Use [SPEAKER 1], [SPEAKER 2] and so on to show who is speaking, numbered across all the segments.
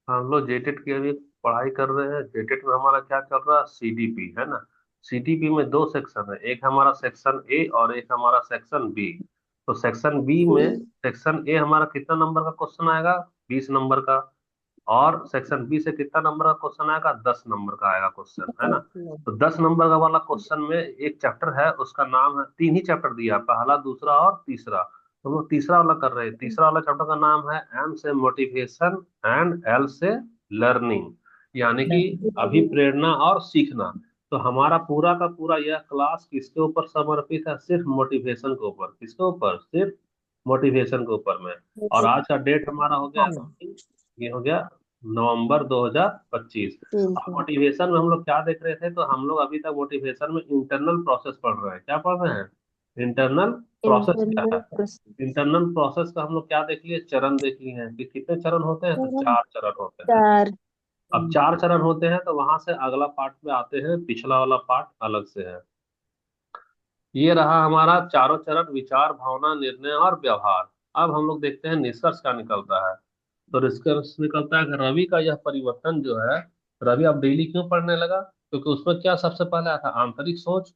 [SPEAKER 1] हम लोग जेटेट की अभी पढ़ाई कर रहे हैं। जेटेट में हमारा क्या चल रहा है, सीडीपी है ना। सीडीपी में दो सेक्शन है, एक हमारा सेक्शन ए और एक हमारा सेक्शन बी। तो सेक्शन बी में,
[SPEAKER 2] हम्म।
[SPEAKER 1] सेक्शन ए हमारा कितना नंबर का क्वेश्चन आएगा, 20 नंबर का। और सेक्शन बी से कितना नंबर का क्वेश्चन आएगा, 10 नंबर का आएगा क्वेश्चन, है ना। तो 10 नंबर का वाला क्वेश्चन में एक चैप्टर है, उसका नाम है, तीन ही चैप्टर दिया, पहला दूसरा और तीसरा। तो हम लोग तीसरा वाला कर रहे हैं। तीसरा वाला चैप्टर का नाम है एम से मोटिवेशन एंड एल से लर्निंग, यानी कि अभिप्रेरणा और सीखना। तो हमारा पूरा का पूरा यह क्लास किसके ऊपर समर्पित है, सिर्फ मोटिवेशन के ऊपर। किसके ऊपर, सिर्फ मोटिवेशन के ऊपर में। और आज का डेट हमारा हो गया, ये हो गया नवंबर 2025। अब मोटिवेशन में हम लोग क्या देख रहे थे, तो हम लोग अभी तक मोटिवेशन में इंटरनल प्रोसेस पढ़ रहे हैं। क्या पढ़ रहे हैं, इंटरनल प्रोसेस क्या
[SPEAKER 2] इंटरनल
[SPEAKER 1] है।
[SPEAKER 2] प्रोसेस।
[SPEAKER 1] इंटरनल प्रोसेस का हम लोग क्या देख लिए, चरण देख लिए हैं कि कितने चरण होते हैं, तो 4 चरण होते हैं।
[SPEAKER 2] चार।
[SPEAKER 1] अब 4 चरण होते हैं, तो वहां से अगला पार्ट में आते हैं, पिछला वाला पार्ट अलग से है। ये रहा हमारा चारों चरण, विचार, भावना, निर्णय और व्यवहार। अब हम लोग देखते हैं निष्कर्ष क्या निकलता है। तो निष्कर्ष निकलता है कि रवि का यह परिवर्तन जो है, रवि अब डेली क्यों पढ़ने लगा, क्योंकि उसमें क्या सबसे पहले आया था, आंतरिक सोच।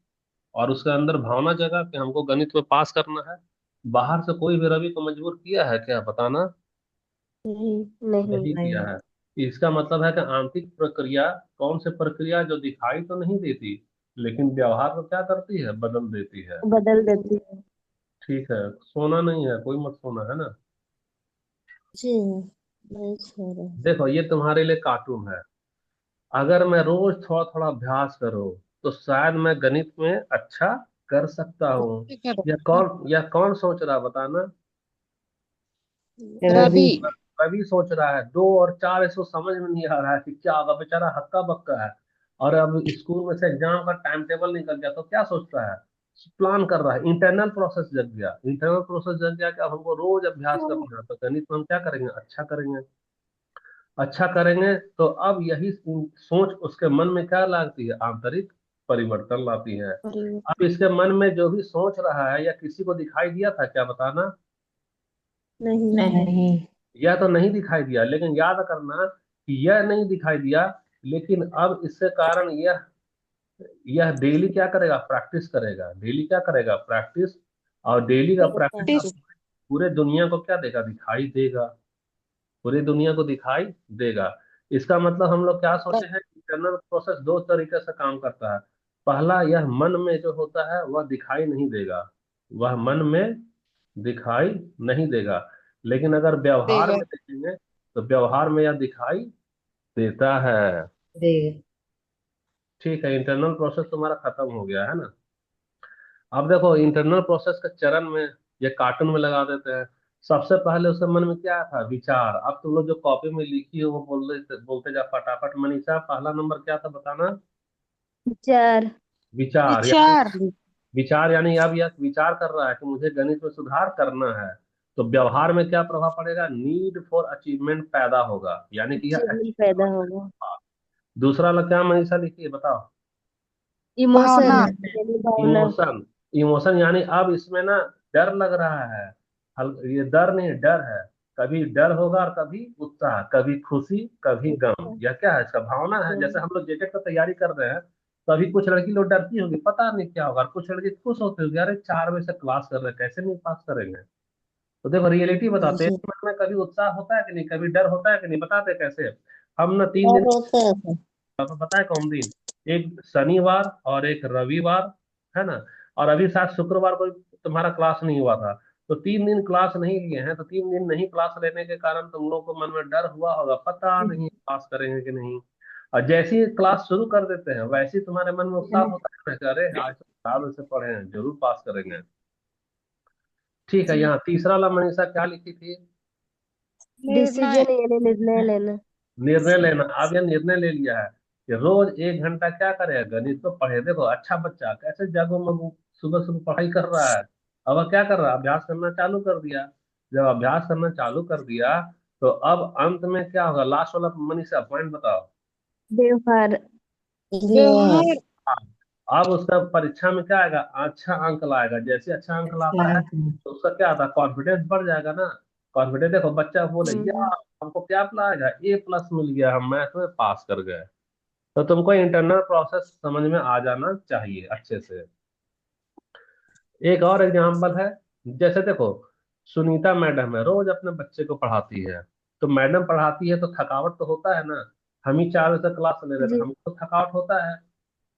[SPEAKER 1] और उसके अंदर भावना जगा कि हमको गणित में पास करना है। बाहर से कोई भी रवि को मजबूर किया है क्या, बताना।
[SPEAKER 2] नहीं। नहीं।
[SPEAKER 1] नहीं किया है। इसका मतलब है कि आंतरिक प्रक्रिया, कौन सी प्रक्रिया, जो दिखाई तो नहीं देती लेकिन व्यवहार को क्या करती है, बदल देती है।
[SPEAKER 2] बदल देती है।
[SPEAKER 1] ठीक है, सोना नहीं है, कोई मत सोना, है ना।
[SPEAKER 2] जी। नहीं छोड़ा।
[SPEAKER 1] देखो ये तुम्हारे लिए कार्टून है। अगर मैं रोज थोड़ा थोड़ा अभ्यास करूं, तो शायद मैं गणित में अच्छा कर सकता हूँ। यह कौन सोच रहा है, बताना।
[SPEAKER 2] रवि।
[SPEAKER 1] अभी सोच रहा है, 2 और 4 इसको समझ में नहीं आ रहा है कि क्या होगा, बेचारा हक्का बक्का है। और अब स्कूल में से एग्जाम का टाइम टेबल निकल गया, तो क्या सोच रहा है, प्लान कर रहा है। इंटरनल प्रोसेस जग गया, इंटरनल प्रोसेस जग गया कि अब हमको रोज अभ्यास करना है, तो गणित में हम क्या करेंगे, अच्छा करेंगे। अच्छा करेंगे तो अब यही सोच उसके मन में क्या लाती है, आंतरिक परिवर्तन लाती है। अब इसके मन में जो भी सोच रहा है, या किसी को दिखाई दिया था क्या, बताना।
[SPEAKER 2] नहीं।
[SPEAKER 3] नहीं।
[SPEAKER 1] यह तो नहीं दिखाई दिया, लेकिन याद करना कि यह नहीं दिखाई दिया, लेकिन अब इससे कारण यह डेली क्या करेगा, प्रैक्टिस करेगा। डेली क्या करेगा, प्रैक्टिस। और डेली का प्रैक्टिस
[SPEAKER 2] प्रैक्टिस।
[SPEAKER 1] पूरे दुनिया को क्या देगा, दिखाई देगा। पूरी दुनिया को दिखाई देगा। इसका मतलब हम लोग क्या सोचे हैं, इंटरनल प्रोसेस दो तरीके से काम करता है। पहला, यह मन में जो होता है वह दिखाई नहीं देगा, वह मन में दिखाई नहीं देगा। लेकिन अगर व्यवहार
[SPEAKER 3] देगा।
[SPEAKER 1] में देखेंगे, तो व्यवहार में यह दिखाई देता है।
[SPEAKER 3] देगा।
[SPEAKER 1] ठीक है, इंटरनल प्रोसेस तुम्हारा खत्म हो गया, है ना। अब देखो इंटरनल प्रोसेस के चरण में, ये कार्टून में लगा देते हैं। सबसे पहले उसके मन में क्या आया था, विचार। अब तुम लोग जो कॉपी में लिखी हो वो बोलते जा फटाफट। मनीषा, पहला नंबर क्या था, बताना।
[SPEAKER 2] चार।
[SPEAKER 1] विचार यानी,
[SPEAKER 3] विचार।
[SPEAKER 1] विचार यानी अब यह विचार कर रहा है कि मुझे गणित में सुधार करना है। तो व्यवहार में क्या प्रभाव पड़ेगा, नीड फॉर अचीवमेंट पैदा होगा, यानी कि यह
[SPEAKER 2] अचीवमेंट पैदा
[SPEAKER 1] अचीव।
[SPEAKER 2] होगा।
[SPEAKER 1] दूसरा वाला क्या मनीषा लिखी है, बताओ।
[SPEAKER 2] इमोशन
[SPEAKER 3] भावना।
[SPEAKER 2] यानी भावना।
[SPEAKER 1] इमोशन। इमोशन यानी अब इसमें ना डर लग रहा है। ये डर नहीं, डर है। कभी डर होगा और कभी उत्साह, कभी खुशी कभी गम। यह क्या है, इसका भावना है। जैसे हम लोग जेकेट का तैयारी कर रहे हैं, तो अभी कुछ लड़की लोग डरती होगी, पता नहीं क्या होगा, और कुछ लड़की खुश होती होगी, अरे 4 बजे से क्लास कर रहे हैं, कैसे नहीं पास करेंगे। तो देखो रियलिटी बताते हैं,
[SPEAKER 2] जी।
[SPEAKER 1] मन में कभी उत्साह होता है कि नहीं, कभी डर होता है कि नहीं, बताते कैसे। हम ना 3 दिन,
[SPEAKER 2] और होता है।
[SPEAKER 1] आपको पता है कौन दिन, एक शनिवार और एक रविवार, है ना। और अभी शायद शुक्रवार को तुम्हारा क्लास नहीं हुआ था। तो 3 दिन क्लास नहीं लिए हैं, तो 3 दिन नहीं क्लास लेने के कारण तुम लोग को मन में डर हुआ होगा, पता नहीं पास करेंगे कि नहीं। और जैसे ही क्लास शुरू कर देते हैं, वैसे ही तुम्हारे मन में उत्साह होता है ना कि अरे आज तो 4 बजे से पढ़े हैं, जरूर पास करेंगे। ठीक है, यहाँ तीसरा वाला मनीषा क्या लिखी थी,
[SPEAKER 3] निर्णय।
[SPEAKER 2] डिसीजन यानी निर्णय लेना।
[SPEAKER 1] निर्णय लेना। अब यह निर्णय ले लिया है कि रोज 1 घंटा क्या करेगा, गणित तो पढ़े। देखो अच्छा बच्चा कैसे जागो मगो सुबह सुबह पढ़ाई कर रहा है। अब वह क्या कर रहा है, अभ्यास करना चालू कर दिया। जब अभ्यास करना चालू कर दिया, तो अब अंत में क्या होगा, लास्ट वाला मनीषा पॉइंट बताओ।
[SPEAKER 2] व्यवहार। व्यवहार।
[SPEAKER 3] व्यवहार।
[SPEAKER 1] अब उसका परीक्षा में क्या आएगा, अच्छा अंक लाएगा। जैसे अच्छा अंक लाता है, तो उसका क्या आता है, कॉन्फिडेंस बढ़ जाएगा ना। कॉन्फिडेंस। देखो बच्चा बोले
[SPEAKER 2] हम्म,
[SPEAKER 1] यार हमको क्या मिला, A+ मिल गया, हम मैथ में पास कर गए। तो तुमको इंटरनल प्रोसेस समझ में आ जाना चाहिए अच्छे से। एक और एग्जांपल है, जैसे देखो सुनीता मैडम है, रोज अपने बच्चे को पढ़ाती है। तो मैडम पढ़ाती है तो थकावट तो होता है ना। हम ही 4 बजे तक क्लास ले रहे थे,
[SPEAKER 2] जी।
[SPEAKER 1] हमको तो थकावट होता है।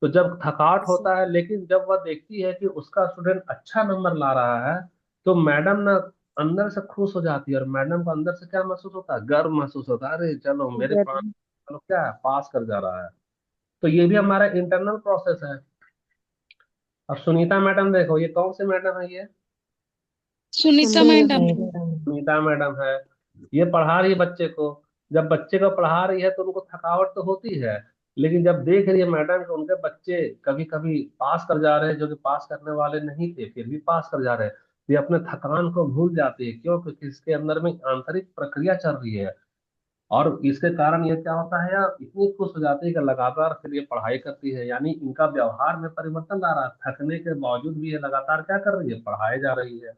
[SPEAKER 1] तो जब थकावट होता है, लेकिन जब वह देखती है कि उसका स्टूडेंट अच्छा नंबर ला रहा है, तो मैडम ना अंदर से खुश हो जाती है। और मैडम को अंदर से क्या महसूस होता है, गर्व महसूस होता है, अरे चलो मेरे प्राण,
[SPEAKER 2] जरूर।
[SPEAKER 1] चलो क्या है, पास कर जा रहा है। तो ये भी हमारा इंटरनल प्रोसेस है। अब सुनीता मैडम देखो, ये कौन से मैडम है ये,
[SPEAKER 3] सुनीता मैडम।
[SPEAKER 2] सुनीता।
[SPEAKER 1] सुनीता मैडम है। ये पढ़ा रही है बच्चे को। जब बच्चे को पढ़ा रही है तो उनको थकावट तो होती है, लेकिन जब देख रही है मैडम कि उनके बच्चे कभी कभी पास कर जा रहे हैं, जो कि पास करने वाले नहीं थे फिर भी पास कर जा रहे हैं, तो ये अपने थकान को भूल जाती है। क्यों? क्योंकि इसके अंदर में आंतरिक प्रक्रिया चल रही है। और इसके कारण ये क्या होता है यार, इतनी खुश हो जाती है कि लगातार फिर ये पढ़ाई करती है। यानी इनका व्यवहार में परिवर्तन ला रहा है, थकने के बावजूद भी ये लगातार क्या कर रही है, पढ़ाई जा रही है।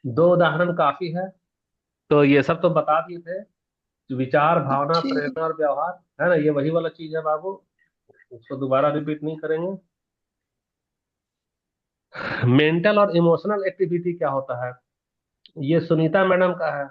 [SPEAKER 1] 2 उदाहरण काफी है। तो ये सब तो बता दिए थे, विचार भावना
[SPEAKER 3] ठीक।
[SPEAKER 1] प्रेरणा और व्यवहार, है ना, ये वही वाला चीज है बाबू, उसको दोबारा रिपीट नहीं करेंगे। मेंटल और इमोशनल एक्टिविटी क्या होता है, ये सुनीता मैडम का है।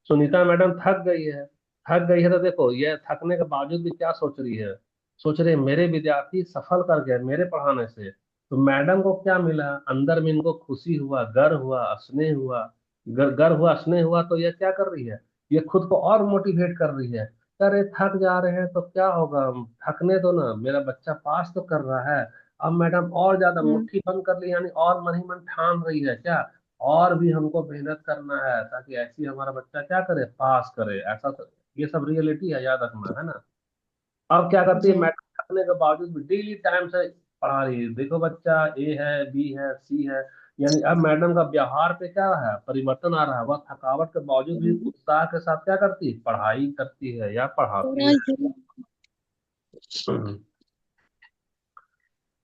[SPEAKER 1] सुनीता मैडम थक गई है। थक गई है तो देखो ये थकने के बावजूद भी क्या सोच रही है, सोच रही है मेरे विद्यार्थी सफल कर गए मेरे पढ़ाने से। तो मैडम को क्या मिला, अंदर में इनको खुशी हुआ, गर्व हुआ, स्नेह हुआ। गर्व हुआ, स्नेह हुआ, तो ये क्या कर रही है, ये खुद को और मोटिवेट कर रही है। अरे थक जा रहे हैं तो क्या होगा, थकने दो ना, मेरा बच्चा पास तो कर रहा है। अब मैडम और ज्यादा
[SPEAKER 2] हम्म,
[SPEAKER 1] मुट्ठी बंद कर ली, यानी और मन ही मन ठान रही है क्या, और भी हमको मेहनत करना है ताकि ऐसी हमारा बच्चा क्या करे, पास करे। ऐसा तो ये सब रियलिटी है, याद रखना है ना। अब क्या करती है
[SPEAKER 2] जी।
[SPEAKER 1] मैडम, थकने के बावजूद भी डेली टाइम से पढ़ा रही है। देखो बच्चा ए है, बी है, सी है। यानी अब मैडम का व्यवहार पे क्या है, परिवर्तन आ रहा है। वह थकावट के बावजूद भी उत्साह के साथ क्या करती है, पढ़ाई करती है या पढ़ाती
[SPEAKER 3] पूरा
[SPEAKER 1] है।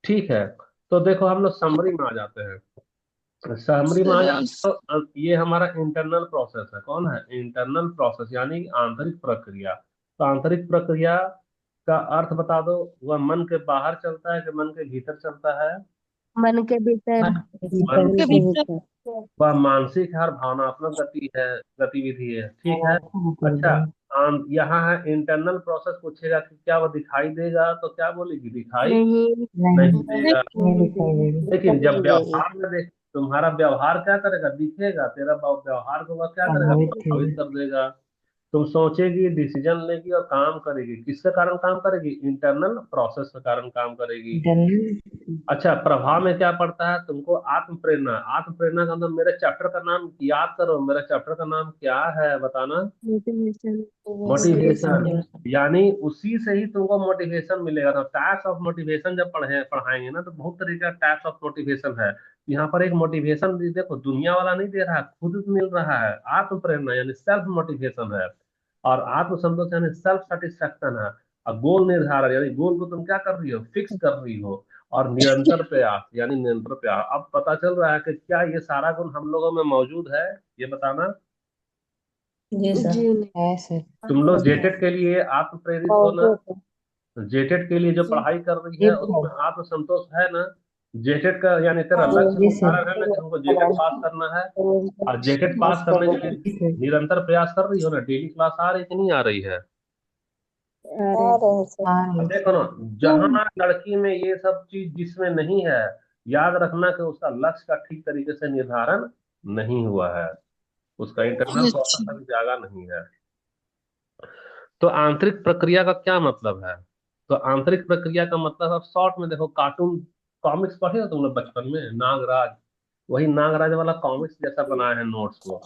[SPEAKER 1] ठीक है। तो देखो हम लोग समरी में आ जाते हैं। समरी में आ जाते
[SPEAKER 3] सरस।
[SPEAKER 1] हैं, तो ये हमारा इंटरनल प्रोसेस है। कौन है, इंटरनल प्रोसेस यानी आंतरिक प्रक्रिया। तो आंतरिक प्रक्रिया का अर्थ बता दो, वह मन के बाहर चलता है कि मन के भीतर चलता है।
[SPEAKER 2] मन के भीतर।
[SPEAKER 1] मन,
[SPEAKER 3] के भीतर।
[SPEAKER 1] वह मानसिक है और भावनात्मक गति है, गतिविधि है, ठीक है। अच्छा, यहाँ है इंटरनल प्रोसेस, पूछेगा कि क्या वह दिखाई देगा, तो क्या बोलेगी, दिखाई
[SPEAKER 2] नहीं।
[SPEAKER 1] नहीं
[SPEAKER 3] नहीं।
[SPEAKER 1] देगा।
[SPEAKER 2] नहीं देगी।
[SPEAKER 1] लेकिन जब
[SPEAKER 2] नहीं देगी।
[SPEAKER 1] व्यवहार में देख, तुम्हारा व्यवहार क्या करेगा, दिखेगा, तेरा व्यवहार को वह क्या करेगा, प्रभावित कर देगा। तुम सोचेगी, डिसीजन लेगी और काम करेगी, किसके कारण काम करेगी, इंटरनल प्रोसेस के कारण काम करेगी। अच्छा, प्रभाव में क्या पड़ता है तुमको, आत्म प्रेरणा। आत्म प्रेरणा का मतलब, मेरे चैप्टर का नाम याद करो, मेरा चैप्टर का नाम क्या है बताना,
[SPEAKER 2] मोटिवेशन।
[SPEAKER 1] मोटिवेशन।
[SPEAKER 2] मोटिवेशन।
[SPEAKER 1] यानी उसी से ही तुमको मोटिवेशन मिलेगा। तो टाइप्स ऑफ मोटिवेशन जब पढ़ाएंगे ना, तो बहुत तरीके का टाइप्स ऑफ मोटिवेशन है। यहाँ पर एक मोटिवेशन देखो दुनिया वाला नहीं दे रहा है, खुद मिल रहा है, आत्म प्रेरणा यानी सेल्फ मोटिवेशन है। और आत्म संतोष यानी सेल्फ सेटिस्फैक्शन है। और गोल निर्धारण यानी गोल को तुम क्या कर रही हो, फिक्स कर रही हो। और निरंतर प्रयास यानी निरंतर प्रयास। अब पता चल रहा है कि क्या ये सारा गुण हम लोगों में मौजूद है, ये बताना।
[SPEAKER 3] जी सर।
[SPEAKER 2] जी नहीं।
[SPEAKER 3] है सर।
[SPEAKER 1] तुम लोग जेटेट के लिए आत्म प्रेरित हो ना,
[SPEAKER 2] मौजूद
[SPEAKER 1] जेटेट के लिए जो
[SPEAKER 2] है।
[SPEAKER 1] पढ़ाई कर रही
[SPEAKER 3] जी
[SPEAKER 1] है
[SPEAKER 3] सर।
[SPEAKER 1] उसमें आत्मसंतोष है ना। जेटेट का यानी तेरा
[SPEAKER 2] जी।
[SPEAKER 1] लक्ष्य
[SPEAKER 3] जी सर।
[SPEAKER 1] निर्धारण है ना कि हमको जेटेट पास करना है। और जेटेट पास करने के लिए
[SPEAKER 3] जी सर।
[SPEAKER 1] निरंतर प्रयास कर रही हो ना, डेली क्लास आ रही कि नहीं आ रही है।
[SPEAKER 2] आ रहे हैं सर।
[SPEAKER 3] हाँ
[SPEAKER 1] अब
[SPEAKER 3] जी
[SPEAKER 1] देखो ना,
[SPEAKER 3] सर।
[SPEAKER 1] जहां लड़की में ये सब चीज जिसमें नहीं है, याद रखना कि उसका लक्ष्य का ठीक तरीके से निर्धारण नहीं हुआ है, उसका इंटरनल
[SPEAKER 3] अच्छा।
[SPEAKER 1] प्रोसेस अभी जागा नहीं है। तो आंतरिक प्रक्रिया का क्या मतलब है, तो आंतरिक प्रक्रिया का मतलब, अब शॉर्ट में देखो, कार्टून कॉमिक्स पढ़े हो तुम लोग बचपन में, नागराज, वही नागराज वाला कॉमिक्स जैसा बनाया है नोट्स को।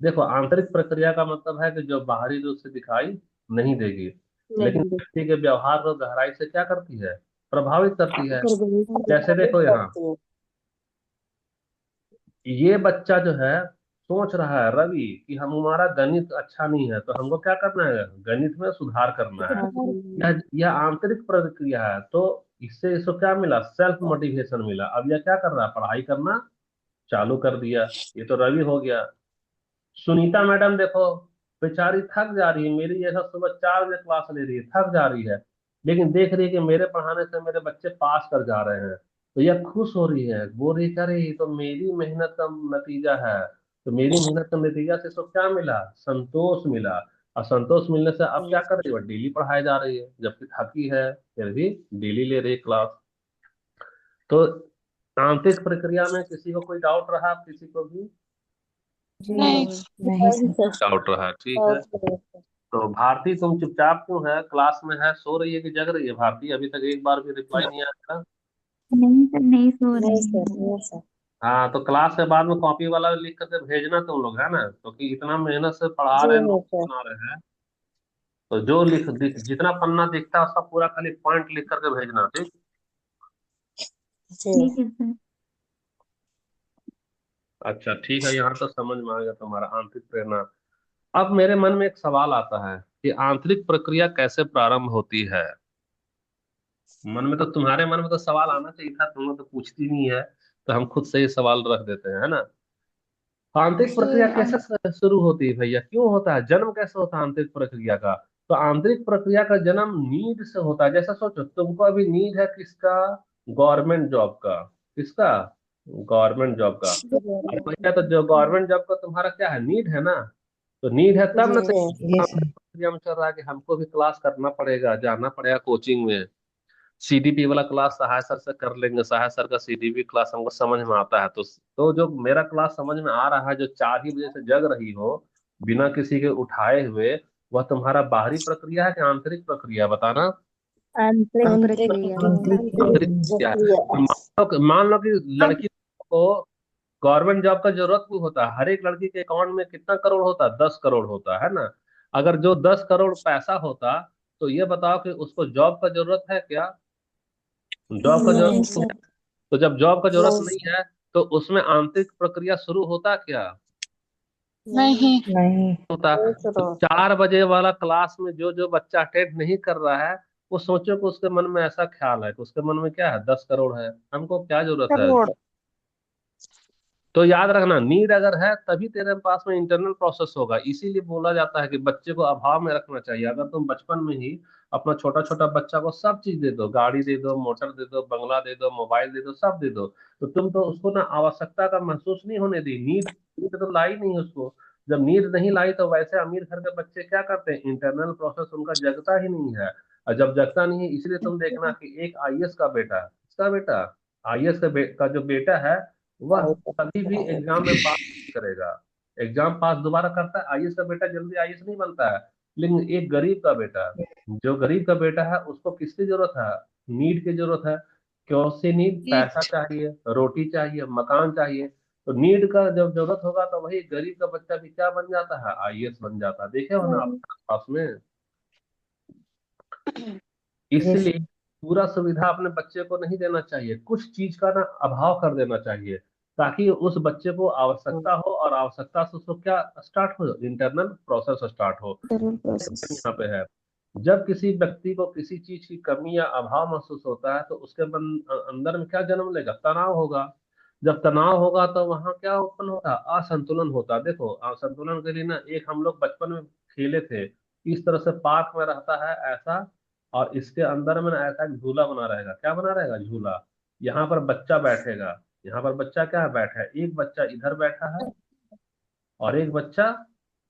[SPEAKER 1] देखो आंतरिक प्रक्रिया का मतलब है कि जो बाहरी रूप से दिखाई नहीं देगी, लेकिन
[SPEAKER 2] नहीं देगी।
[SPEAKER 1] व्यक्ति के व्यवहार को गहराई से क्या करती है, प्रभावित करती है। जैसे
[SPEAKER 2] प्रभावित
[SPEAKER 1] देखो यहाँ,
[SPEAKER 2] करती है।
[SPEAKER 1] ये बच्चा जो है सोच रहा है रवि कि हम, हमारा गणित अच्छा नहीं है, तो हमको क्या करना है, गणित में सुधार करना है। यह आंतरिक प्रक्रिया है। तो इससे इसको क्या मिला, सेल्फ मोटिवेशन मिला। अब यह क्या कर रहा है, पढ़ाई करना चालू कर दिया, ये तो रवि हो गया। सुनीता मैडम देखो, बेचारी थक जा रही है, मेरी जैसा सुबह 4 बजे क्लास ले रही है, थक जा रही है, लेकिन देख रही है कि मेरे पढ़ाने से मेरे बच्चे पास कर जा रहे हैं, तो यह खुश हो रही है, बोल रही है, "अरे ये तो मेरी मेहनत का नतीजा है।" तो मेरी मेहनत का नतीजा से इसको क्या मिला? संतोष मिला। और संतोष मिलने से अब क्या कर रही है? वो डेली पढ़ाई जा रही है, जबकि थकी है फिर भी डेली ले रही है क्लास। तो आंतरिक प्रक्रिया में किसी को कोई डाउट रहा? किसी को भी
[SPEAKER 3] नहीं।
[SPEAKER 2] नहीं सर।
[SPEAKER 1] डाउट रहा? ठीक है। तो भारती तुम चुपचाप क्यों है? क्लास में है, सो रही है कि जग रही है? भारती अभी तक एक बार भी रिप्लाई नहीं आया था।
[SPEAKER 2] नहीं सर, नहीं सो रही है।
[SPEAKER 1] हाँ, तो क्लास के बाद में कॉपी वाला लिख करके भेजना तुम लोग, है ना, क्योंकि इतना मेहनत से पढ़ा रहे हैं, नोट बना रहे हैं, तो जो जितना पन्ना दिखता है उसका पूरा खाली पॉइंट लिख करके भेजना, ठीक।
[SPEAKER 2] ठीक है सर।
[SPEAKER 1] अच्छा ठीक है, यहाँ तो समझ में आ गया तुम्हारा आंतरिक प्रेरणा। अब मेरे मन में एक सवाल आता है कि आंतरिक प्रक्रिया कैसे प्रारंभ होती है? मन में तो, तुम्हारे मन में तो सवाल आना चाहिए था, तुम लोग तो पूछती नहीं है, तो हम खुद से ही सवाल रख देते हैं, है ना। आंतरिक प्रक्रिया कैसे शुरू होती है भैया? क्यों होता है? जन्म कैसे होता है आंतरिक प्रक्रिया का? तो आंतरिक प्रक्रिया का जन्म नीड से होता है। जैसा सोचो, तुमको अभी नीड है किसका? गवर्नमेंट जॉब का। किसका? गवर्नमेंट जॉब का। अरे भैया, तो जो गवर्नमेंट जॉब का तुम्हारा क्या है? नीड है ना। तो नीड है तब ना, तो प्रक्रिया में चल रहा है कि हमको भी क्लास करना पड़ेगा, जाना पड़ेगा कोचिंग में। सीडीपी वाला क्लास सहाय सर से कर लेंगे, सहाय सर का सीडीपी क्लास हमको समझ में आता है, तो जो मेरा क्लास समझ में आ रहा है, जो 4 ही बजे से जग रही हो बिना किसी के उठाए हुए, वह तुम्हारा बाहरी प्रक्रिया है कि आंतरिक प्रक्रिया? बताना।
[SPEAKER 2] आंतरिक प्रक्रिया।
[SPEAKER 1] आंतरिक प्रक्रिया है। और मान लो कि लड़की को गवर्नमेंट जॉब का जरूरत भी होता है, हर एक लड़की के अकाउंट में कितना करोड़ होता है? 10 करोड़ होता है ना। अगर जो 10 करोड़ पैसा होता, तो ये बताओ कि उसको जॉब का जरूरत है क्या? जॉब का जरूरत, तो जब जॉब का जरूरत नहीं है, तो उसमें आंतरिक प्रक्रिया शुरू होता क्या?
[SPEAKER 3] नहीं।
[SPEAKER 1] होता। तो 4 बजे वाला क्लास में जो जो बच्चा अटेंड नहीं कर रहा है, वो सोचो कि उसके मन में ऐसा ख्याल है कि उसके मन में क्या है? 10 करोड़ है, हमको क्या जरूरत है? तो याद रखना, नीड अगर है तभी तेरे पास में इंटरनल प्रोसेस होगा। इसीलिए बोला जाता है कि बच्चे को अभाव में रखना चाहिए। अगर तुम बचपन में ही अपना छोटा छोटा बच्चा को सब चीज दे दो, गाड़ी दे दो, मोटर दे दो, बंगला दे दो, मोबाइल दे दो, सब दे दो, तो तुम तो उसको ना आवश्यकता का महसूस नहीं होने दी। नीड नीड तो लाई नहीं उसको। जब नीड नहीं लाई, तो वैसे अमीर घर के बच्चे क्या करते हैं? इंटरनल प्रोसेस उनका जगता ही नहीं है। और जब जगता नहीं है, इसलिए तुम देखना कि एक आईएएस का बेटा, इसका बेटा, आईएएस का जो बेटा है, वह कभी भी एग्जाम में पास नहीं करेगा। एग्जाम पास दोबारा करता है, आईएएस का बेटा जल्दी आईएएस नहीं बनता है। लेकिन एक गरीब का बेटा, जो गरीब का बेटा है, उसको किसकी जरूरत है? नीड की जरूरत है। क्यों सी नीड? पैसा चाहिए, रोटी चाहिए, मकान चाहिए। तो नीड का जब जरूरत होगा, तो वही गरीब का बच्चा भी क्या बन जाता है? आईएएस बन जाता है। देखे हो ना आपके आसपास में। इसलिए पूरा सुविधा अपने बच्चे को नहीं देना चाहिए, कुछ चीज का ना अभाव कर देना चाहिए, ताकि उस बच्चे को आवश्यकता हो, और आवश्यकता से उसको क्या स्टार्ट हो? इंटरनल प्रोसेस स्टार्ट हो। यहाँ पे है, जब किसी व्यक्ति को किसी चीज की कमी या अभाव महसूस होता है, तो उसके अंदर में क्या जन्म लेगा? तनाव होगा। जब तनाव होगा, तो वहां क्या उत्पन्न होता है? असंतुलन होता है। देखो, असंतुलन के लिए ना, एक हम लोग बचपन में खेले थे, इस तरह से पार्क में रहता है ऐसा, और इसके अंदर में ना ऐसा एक झूला बना रहेगा। क्या बना रहेगा? झूला। यहाँ पर बच्चा बैठेगा, यहाँ पर बच्चा क्या है? बैठा है। एक बच्चा इधर बैठा है, और एक बच्चा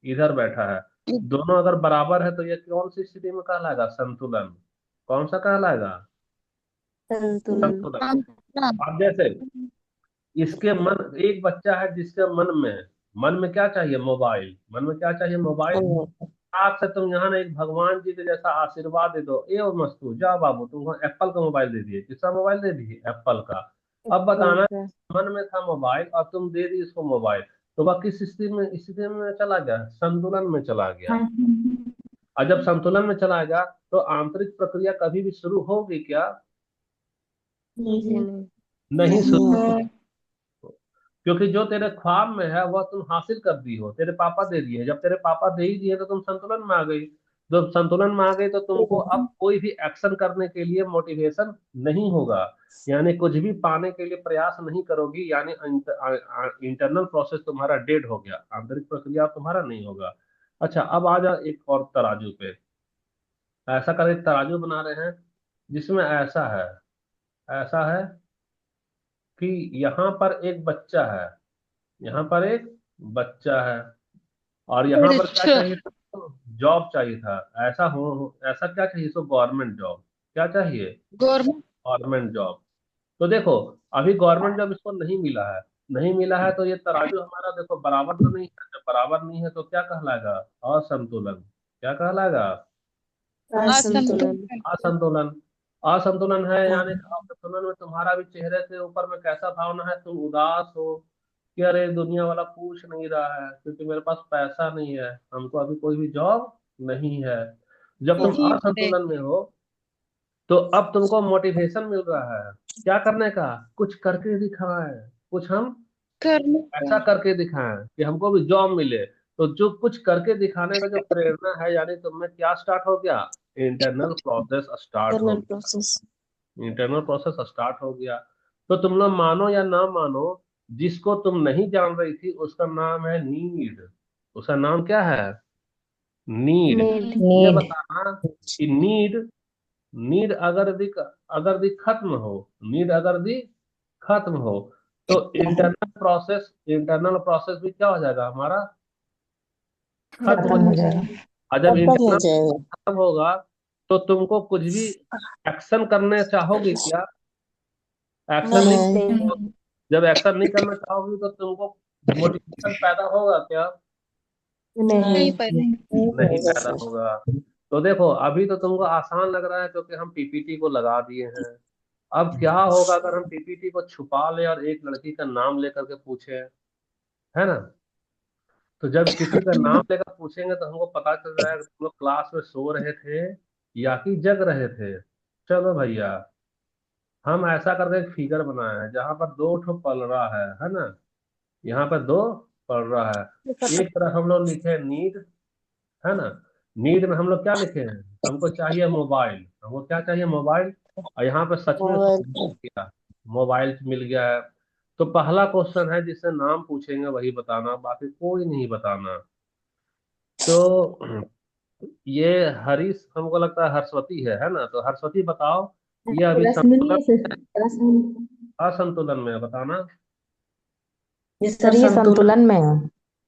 [SPEAKER 1] इधर बैठा है। दोनों अगर बराबर है, तो ये कौन सी स्थिति में कहलाएगा? संतुलन। कौन सा कहलाएगा?
[SPEAKER 2] संतुलन।
[SPEAKER 1] संतुलन। अब जैसे इसके मन, एक बच्चा है जिसके मन में क्या चाहिए? मोबाइल। मन में क्या चाहिए? मोबाइल। आज से तुम यहाँ ना एक भगवान जी के जैसा आशीर्वाद दे दो, ए मस्तू जा बाबू, तुमको एप्पल का मोबाइल दे दिए। किसका मोबाइल दे दिए? एप्पल का। अब बताना, मन में था मोबाइल और तुम दे दी इसको मोबाइल, तो वह किस स्थिति में चला गया? संतुलन में चला गया। और जब संतुलन में चला गया, तो आंतरिक प्रक्रिया कभी भी शुरू होगी क्या?
[SPEAKER 2] नहीं।
[SPEAKER 1] नहीं शुरू। क्योंकि जो तेरे ख्वाब में है, वह तुम हासिल कर दी हो, तेरे पापा दे दिए। जब तेरे पापा दे ही दिए, तो तुम संतुलन में आ गई। जब संतुलन में आ गई, तो तुमको अब कोई भी एक्शन करने के लिए मोटिवेशन नहीं होगा। यानी कुछ भी पाने के लिए प्रयास नहीं करोगी, यानी इंटरनल प्रोसेस तुम्हारा डेड हो गया, आंतरिक प्रक्रिया तुम्हारा नहीं होगा। अच्छा, अब आ जा एक और तराजू पे। ऐसा कर एक तराजू बना रहे हैं जिसमें ऐसा है कि यहाँ पर एक बच्चा है, यहाँ पर एक बच्चा है, और यहाँ पर क्या
[SPEAKER 3] अच्छा।
[SPEAKER 1] चाहिए था? जॉब चाहिए था। ऐसा क्या चाहिए इसको? Government job. क्या चाहिए?
[SPEAKER 3] गवर्नमेंट।
[SPEAKER 1] Government job. तो देखो, अभी गवर्नमेंट जॉब इसको नहीं मिला है। नहीं मिला है तो ये तराजू हमारा देखो बराबर तो नहीं है। जब बराबर नहीं है तो क्या कहलाएगा? असंतुलन। क्या कहलाएगा?
[SPEAKER 2] असंतुलन।
[SPEAKER 3] असंतुलन।
[SPEAKER 1] असंतुलन। असंतुलन है, यानी असंतुलन में तुम्हारा भी चेहरे के ऊपर में कैसा भावना है? तुम उदास हो कि अरे दुनिया वाला पूछ नहीं रहा है क्योंकि मेरे पास पैसा नहीं है, हमको अभी कोई भी जॉब नहीं है। जब तुम
[SPEAKER 3] नहीं है।
[SPEAKER 1] असंतुलन में हो तो अब तुमको मोटिवेशन मिल रहा है क्या करने का? कुछ करके दिखाएं, कुछ हम
[SPEAKER 3] करने का।
[SPEAKER 1] ऐसा करके दिखाएं कि हमको भी जॉब मिले। तो जो कुछ करके दिखाने का जो प्रेरणा है, यानी तुम में क्या स्टार्ट हो गया? इंटरनल प्रोसेस स्टार्ट हो
[SPEAKER 2] इंटरनल
[SPEAKER 1] गया।
[SPEAKER 2] प्रोसेस।
[SPEAKER 1] इंटरनल प्रोसेस स्टार्ट हो गया। तो तुम लोग मानो या ना मानो, जिसको तुम नहीं जान रही थी उसका नाम है नीड। उसका नाम क्या है? नीड।
[SPEAKER 2] नीड।
[SPEAKER 1] ये
[SPEAKER 4] नीड।
[SPEAKER 1] बताना कि नीड नीड अगर दी खत्म हो, नीड अगर दी खत्म हो तो इंटरनल प्रोसेस भी क्या हो जाएगा हमारा? खत्म हो
[SPEAKER 4] खत्म
[SPEAKER 2] खत्म
[SPEAKER 4] हो
[SPEAKER 2] हो
[SPEAKER 1] जाएगा।
[SPEAKER 4] जाएगा।
[SPEAKER 2] जाएगा।
[SPEAKER 1] और जब
[SPEAKER 4] खत्म हो
[SPEAKER 1] इंटरनल
[SPEAKER 4] जाएगा।
[SPEAKER 1] खत्म होगा तो तुमको कुछ भी एक्शन करने चाहोगे क्या? एक्शन नहीं
[SPEAKER 4] नहीं।
[SPEAKER 1] करना
[SPEAKER 2] नहीं।
[SPEAKER 1] चाहोगे। जब एक्शन नहीं करना चाहोगे तो तुमको मोटिवेशन पैदा होगा क्या?
[SPEAKER 2] नहीं।
[SPEAKER 3] नहीं पर।
[SPEAKER 4] नहीं
[SPEAKER 1] नहीं
[SPEAKER 4] होगा
[SPEAKER 1] पैदा
[SPEAKER 4] सर।
[SPEAKER 1] होगा। तो देखो, अभी तो तुमको आसान लग रहा है क्योंकि हम पीपीटी को लगा दिए हैं। अब क्या होगा अगर हम पीपीटी को छुपा ले और एक लड़की का नाम लेकर के पूछे, है ना? तो जब किसी का नाम लेकर पूछेंगे तो हमको पता चल जाएगा तुम लोग क्लास में सो रहे थे या कि जग रहे थे। चलो भैया, हम ऐसा करके एक फिगर बनाए हैं जहां पर दो ठो पलड़ा है ना? यहाँ पर दो पलड़ा है। एक तरफ हम लोग लिखे नीड, है ना? नीड में हम लोग क्या लिखे हैं? हमको चाहिए मोबाइल। हमको क्या चाहिए? मोबाइल। और यहाँ पे सच में उसको मिल
[SPEAKER 4] मोबाइल।
[SPEAKER 1] गया, मोबाइल मिल गया है। तो पहला क्वेश्चन है जिससे नाम पूछेंगे वही बताना, बाकी कोई नहीं बताना। तो ये हरीश हमको लगता है हर्षवती है ना? तो हर्षवती बताओ, ये अभी संतुलन
[SPEAKER 4] रसमनी सर। रसमनी।
[SPEAKER 1] असंतुलन में है? बताना।
[SPEAKER 4] ये सर ये संतुलन में है।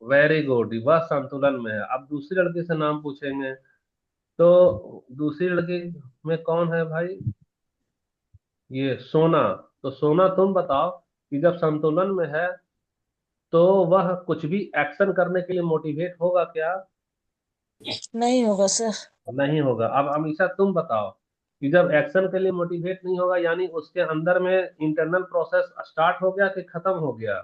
[SPEAKER 1] वेरी गुड, वह संतुलन में है। अब दूसरी लड़की से नाम पूछेंगे तो दूसरी लड़की में कौन है भाई? ये सोना। तो सोना तुम बताओ कि जब संतुलन में है तो वह कुछ भी एक्शन करने के लिए मोटिवेट होगा क्या?
[SPEAKER 4] नहीं होगा सर।
[SPEAKER 1] नहीं होगा। अब अमीषा तुम बताओ कि जब एक्शन के लिए मोटिवेट नहीं होगा, यानी उसके अंदर में इंटरनल प्रोसेस स्टार्ट हो गया कि खत्म हो गया?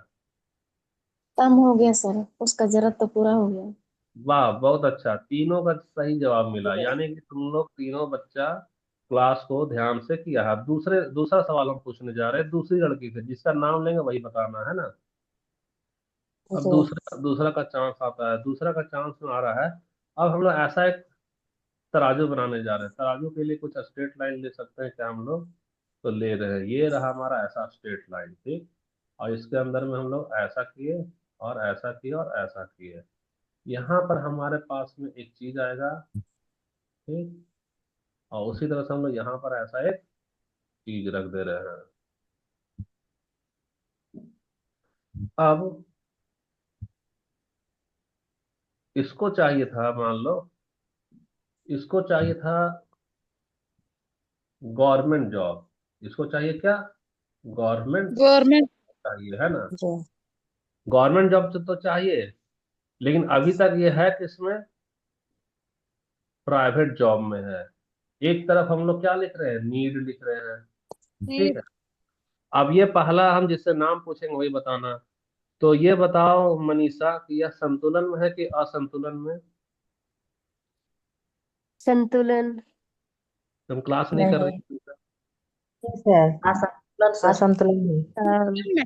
[SPEAKER 2] कम हो गया सर, उसका जरूरत तो पूरा हो गया।
[SPEAKER 1] वाह, बहुत अच्छा, तीनों का सही जवाब मिला। यानी कि तुम लोग तीनों बच्चा क्लास को ध्यान से किया है। अब दूसरा सवाल हम पूछने जा रहे हैं दूसरी लड़की से, जिसका नाम लेंगे वही बताना, है ना? अब
[SPEAKER 4] जी।
[SPEAKER 1] दूसरा दूसरा का चांस आता है, दूसरा का चांस में आ रहा है। अब हम लोग ऐसा एक तराजू बनाने जा रहे हैं। तराजू के लिए कुछ स्ट्रेट लाइन ले सकते हैं क्या हम लोग? तो ले रहे हैं। ये रहा हमारा ऐसा स्ट्रेट लाइन, ठीक। और इसके अंदर में हम लोग ऐसा किए और ऐसा किए और ऐसा किए। यहाँ पर हमारे पास में एक चीज आएगा, ठीक। और उसी तरह से हम लोग यहाँ पर ऐसा एक चीज रख दे रहे हैं। अब इसको चाहिए था, मान लो इसको चाहिए था गवर्नमेंट जॉब। इसको चाहिए क्या? Government
[SPEAKER 3] government.
[SPEAKER 1] चाहिए, है ना?
[SPEAKER 4] जी।
[SPEAKER 1] गवर्नमेंट जॉब तो चाहिए, लेकिन अभी तक ये है किसमें? प्राइवेट जॉब में है। एक तरफ हम लोग क्या लिख रहे हैं? नीड लिख रहे हैं, ठीक है। अब ये पहला हम जिससे नाम पूछेंगे वही बताना। तो ये बताओ मनीषा कि यह संतुलन में है कि असंतुलन में?
[SPEAKER 2] संतुलन।
[SPEAKER 1] तुम क्लास नहीं कर
[SPEAKER 4] नहीं
[SPEAKER 1] रही?
[SPEAKER 4] सर। असंतुलन सर। असंतुलन में।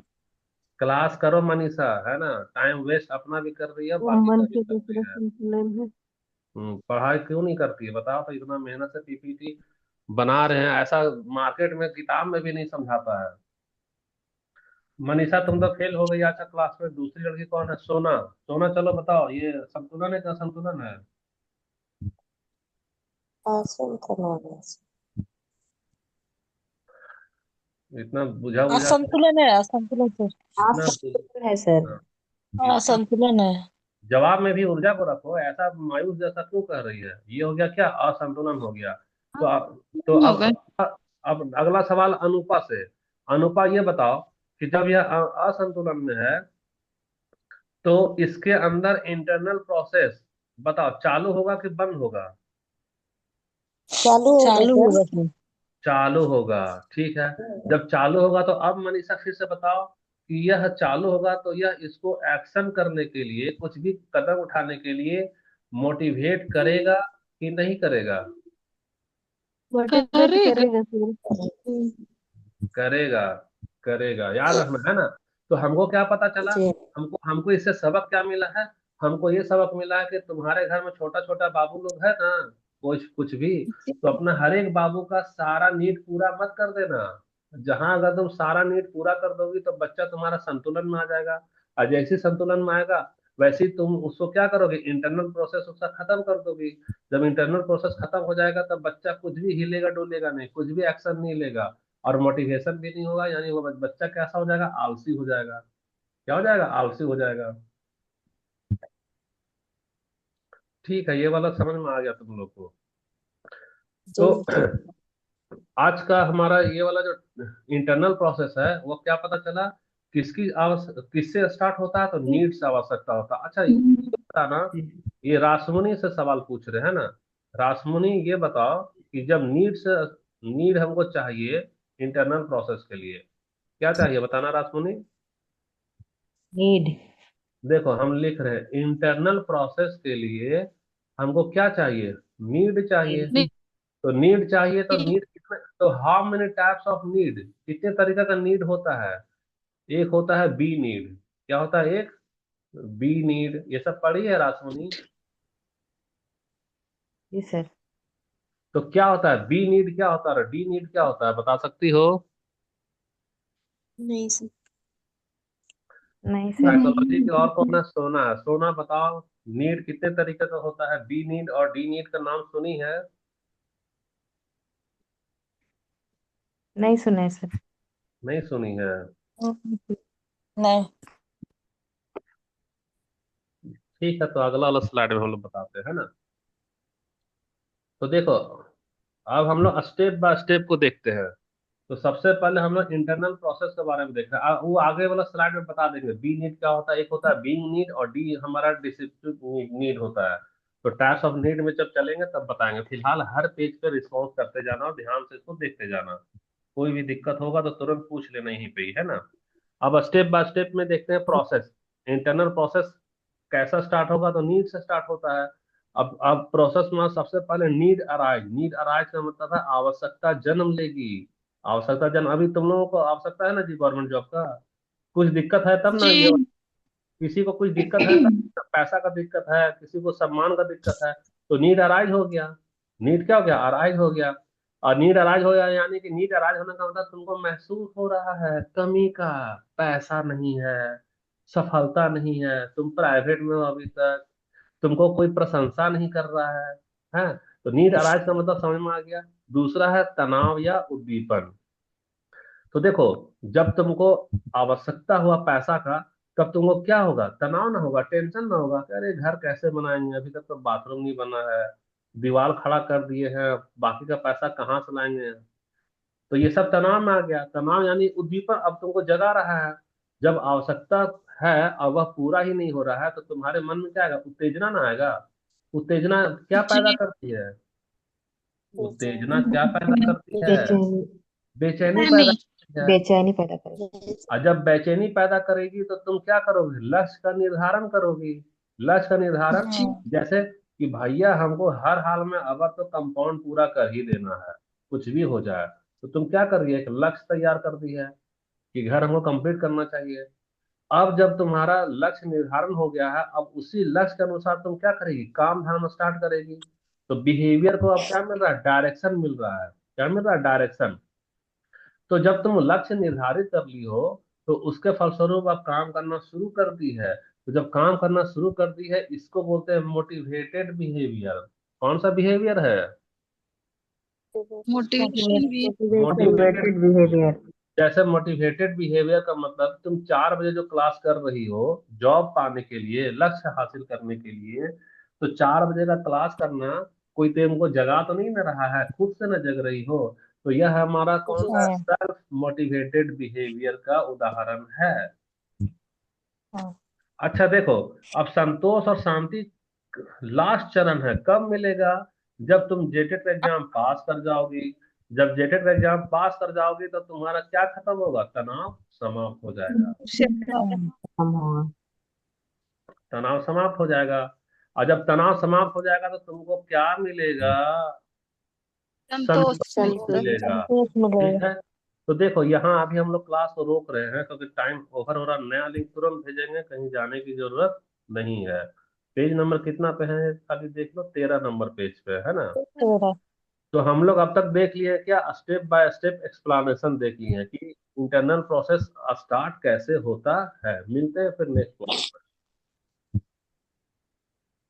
[SPEAKER 1] क्लास करो मनीषा, है ना? टाइम वेस्ट अपना भी कर रही है,
[SPEAKER 2] वो
[SPEAKER 1] बाकी
[SPEAKER 2] मन
[SPEAKER 1] का भी
[SPEAKER 2] के
[SPEAKER 1] कर
[SPEAKER 2] दूसरा
[SPEAKER 1] रही है।
[SPEAKER 2] संतुलन है।
[SPEAKER 1] पढ़ाई क्यों नहीं करती है बताओ? तो इतना मेहनत से पीपीटी बना रहे हैं, ऐसा मार्केट में किताब में भी नहीं समझाता है। मनीषा तुम तो फेल हो गई आज का क्लास में। दूसरी लड़की कौन है? सोना। सोना चलो बताओ, ये संतुलन है क्या संतुलन है?
[SPEAKER 2] असंतुलन।
[SPEAKER 1] इतना बुझा बुझा के
[SPEAKER 3] असंतुलन है, असंतुलन सर।
[SPEAKER 1] इतना
[SPEAKER 4] असंतुलन है सर।
[SPEAKER 1] हाँ, इतना
[SPEAKER 3] असंतुलन है।
[SPEAKER 1] जवाब में भी ऊर्जा को रखो, ऐसा मायूस जैसा क्यों कह रही है? ये हो गया क्या? असंतुलन हो गया। तो तो
[SPEAKER 3] हो गए।
[SPEAKER 1] अब अगला सवाल अनुपा से। अनुपा ये बताओ कि जब यह असंतुलन में है तो इसके अंदर इंटरनल प्रोसेस बताओ, चालू होगा कि बंद होगा?
[SPEAKER 2] चालू होगा
[SPEAKER 3] चालू
[SPEAKER 2] सर।
[SPEAKER 3] होगा सर।
[SPEAKER 1] चालू होगा। ठीक है। जब चालू होगा तो अब मनीषा फिर से बताओ कि यह चालू होगा तो यह इसको एक्शन करने के लिए, कुछ भी कदम उठाने के लिए मोटिवेट करेगा कि नहीं करेगा?
[SPEAKER 2] मोटिवेट
[SPEAKER 3] करेगा।
[SPEAKER 2] करेगा सर।
[SPEAKER 1] करेगा। करेगा, याद रखना है ना। तो हमको क्या पता चला?
[SPEAKER 2] जी।
[SPEAKER 1] हमको हमको इससे सबक क्या मिला है? हमको ये सबक मिला है कि तुम्हारे घर में छोटा छोटा बाबू लोग है ना, कुछ कुछ भी, तो अपना हर एक बाबू का सारा नीड पूरा मत कर देना। जहां अगर तुम सारा नीड पूरा कर दोगी तो बच्चा तुम्हारा संतुलन में आ जाएगा। और जैसे ही संतुलन में आएगा वैसे ही तुम उसको क्या करोगे, इंटरनल प्रोसेस उसका खत्म कर दोगी। जब इंटरनल प्रोसेस खत्म हो जाएगा तब बच्चा कुछ भी हिलेगा डुलेगा नहीं, कुछ भी एक्शन नहीं लेगा, और मोटिवेशन भी नहीं होगा। यानी वो बच्चा कैसा हो जाएगा? आलसी हो जाएगा। क्या हो जाएगा? आलसी हो जाएगा। ठीक है, ये वाला समझ में आ गया तुम लोग को।
[SPEAKER 2] जी।
[SPEAKER 1] तो आज का हमारा ये वाला जो इंटरनल प्रोसेस है वो क्या पता चला? किससे स्टार्ट होता है? तो नीड से आवश्यकता होता है। अच्छा ये बताना, ये रासमुनि से सवाल पूछ रहे हैं ना। रासमुनि ये बताओ कि जब नीड हमको चाहिए इंटरनल प्रोसेस के लिए, क्या चाहिए बताना रासमुनि।
[SPEAKER 4] नीड।
[SPEAKER 1] देखो हम लिख रहे हैं इंटरनल प्रोसेस के लिए हमको क्या चाहिए? नीड चाहिए।
[SPEAKER 3] नहीं।
[SPEAKER 1] तो नीड चाहिए तो नीड कितने, तो how many types of need, कितने तरीके का नीड होता है? एक होता है बी नीड। क्या होता है? एक बी नीड। ये सब पढ़ी है रासमुनी?
[SPEAKER 4] जी सर।
[SPEAKER 1] तो क्या होता है बी नीड, क्या होता है डी नीड, क्या होता है बता सकती हो?
[SPEAKER 2] नहीं सर।
[SPEAKER 4] नहीं सर।
[SPEAKER 1] साइकोलॉजी के और कौन है? सोना है। सोना बताओ, नीड कितने तरीके का होता है? बी नीड और डी नीड का नाम सुनी है?
[SPEAKER 4] नहीं सुना है सर।
[SPEAKER 1] नहीं सुनी है?
[SPEAKER 3] नहीं।
[SPEAKER 1] ठीक है, तो अगला वाला स्लाइड में हम लोग बताते हैं ना। तो देखो अब हम लोग स्टेप बाय स्टेप को देखते हैं। तो सबसे पहले हम लोग इंटरनल प्रोसेस के बारे में देख रहे हैं। वो आगे वाला स्लाइड में बता देंगे बी नीड क्या होता है। एक होता है बीइंग नीड और डी हमारा डिसिप्लिन नीड होता है। तो टाइप्स ऑफ नीड में जब चलेंगे तब बताएंगे। फिलहाल हर पेज पे रिस्पॉन्स करते जाना और ध्यान से इसको देखते जाना। कोई भी दिक्कत होगा तो तुरंत पूछ लेना यहीं पे ही, है ना। अब स्टेप बाय स्टेप में देखते हैं प्रोसेस। इंटरनल प्रोसेस कैसा स्टार्ट होगा? तो नीड से स्टार्ट होता है। अब प्रोसेस में सबसे पहले नीड अराइज का मतलब है आवश्यकता जन्म लेगी। आवश्यकता जन्म, अभी तुम लोगों को आवश्यकता है ना जी गवर्नमेंट जॉब का। कुछ दिक्कत है तब ना
[SPEAKER 3] जी।
[SPEAKER 1] ये, किसी को कुछ दिक्कत है तब, पैसा का दिक्कत है, किसी को सम्मान का दिक्कत है, तो नीड अराइज हो गया। नीड क्या हो गया? अराइज हो गया। और नीड अराइज हो गया यानी कि नीड अराइज होने का मतलब तुमको महसूस हो रहा है कमी का। पैसा नहीं है, सफलता नहीं है, तुम प्राइवेट में हो अभी तक, तुमको कोई प्रशंसा नहीं कर रहा है। तो नीड अराइज का मतलब समझ में आ गया। दूसरा है तनाव या उद्दीपन। तो देखो जब तुमको आवश्यकता हुआ पैसा का, तब तुमको क्या होगा? तनाव ना होगा, टेंशन ना होगा कि अरे घर कैसे बनाएंगे, अभी तक तो बाथरूम नहीं बना है, दीवार खड़ा कर दिए हैं, बाकी का पैसा कहाँ से लाएंगे। तो ये सब तनाव में आ गया। तनाव यानी उद्दीपन अब तुमको जगा रहा है। जब आवश्यकता है और वह पूरा ही नहीं हो रहा है तो तुम्हारे मन में क्या आएगा? उत्तेजना ना आएगा? उत्तेजना क्या पैदा
[SPEAKER 3] जी।
[SPEAKER 1] करती है? उत्तेजना
[SPEAKER 2] बेचैनी।
[SPEAKER 1] क्या पैदा करती है?
[SPEAKER 4] बेचैनी।
[SPEAKER 1] बेचैनी पैदा
[SPEAKER 3] नहीं।
[SPEAKER 1] करती है।
[SPEAKER 4] बेचैनी पैदा करे।
[SPEAKER 1] और जब बेचैनी पैदा करेगी तो तुम क्या करोगे? लक्ष्य का निर्धारण करोगी। लक्ष्य का निर्धारण,
[SPEAKER 3] जी।
[SPEAKER 1] जैसे कि भैया हमको हर हाल में अब तो कंपाउंड पूरा कर ही देना है, कुछ भी हो जाए। तो तुम क्या कर रही है? एक लक्ष्य तैयार कर दी है कि घर हमको कंप्लीट करना चाहिए। अब जब तुम्हारा लक्ष्य निर्धारण हो गया है, अब उसी लक्ष्य के अनुसार तुम क्या करेगी? काम धाम स्टार्ट करेगी। तो बिहेवियर को अब क्या मिल रहा है? डायरेक्शन मिल रहा है। क्या मिल रहा है? डायरेक्शन। तो जब तुम लक्ष्य निर्धारित कर ली हो तो उसके फलस्वरूप आप काम करना शुरू कर दी है। तो जब काम करना शुरू कर दी है इसको बोलते हैं मोटिवेटेड बिहेवियर। कौन सा बिहेवियर है?
[SPEAKER 3] मोटिवेशन भी।
[SPEAKER 1] Motivated
[SPEAKER 4] motivated
[SPEAKER 1] behaviour.
[SPEAKER 4] बिहेवियर।
[SPEAKER 1] जैसे मोटिवेटेड बिहेवियर का मतलब तुम 4 बजे जो क्लास कर रही हो जॉब पाने के लिए, लक्ष्य हासिल करने के लिए, तो 4 बजे का क्लास करना, कोई तुमको जगा तो नहीं ना रहा है, खुद से ना जग रही हो। तो यह हमारा कौन सा
[SPEAKER 3] हाँ।
[SPEAKER 1] सेल्फ मोटिवेटेड बिहेवियर का उदाहरण है।
[SPEAKER 3] हाँ।
[SPEAKER 1] अच्छा देखो, अब संतोष और शांति लास्ट चरण है, कब मिलेगा? जब तुम जेटेट का एग्जाम पास कर जाओगी। जब जेटेट का एग्जाम पास कर जाओगी तो तुम्हारा क्या खत्म होगा? तनाव समाप्त हो जाएगा।
[SPEAKER 4] खत्म होगा।
[SPEAKER 1] तनाव समाप्त हो जाएगा। और जब तनाव समाप्त हो जाएगा तो तुमको क्या मिलेगा?
[SPEAKER 3] संतोष
[SPEAKER 1] संतोष
[SPEAKER 3] मिलेगा।
[SPEAKER 2] संतोष।
[SPEAKER 1] मिलेगा।
[SPEAKER 3] संतोष
[SPEAKER 1] ठीक
[SPEAKER 3] मिलेगा।
[SPEAKER 1] है। तो देखो यहाँ अभी हम लोग क्लास को रोक रहे हैं क्योंकि टाइम ओवर हो रहा। नया लिंक तुरंत भेजेंगे, कहीं जाने की जरूरत नहीं है। पेज नंबर कितना पे है खाली देख लो, 13 नंबर पेज पे है ना।
[SPEAKER 3] तेरह।
[SPEAKER 1] तो हम लोग अब तक देख लिए क्या? स्टेप बाय स्टेप एक्सप्लानेशन देख लिए हैं कि इंटरनल प्रोसेस स्टार्ट कैसे होता है। मिलते हैं फिर नेक्स्ट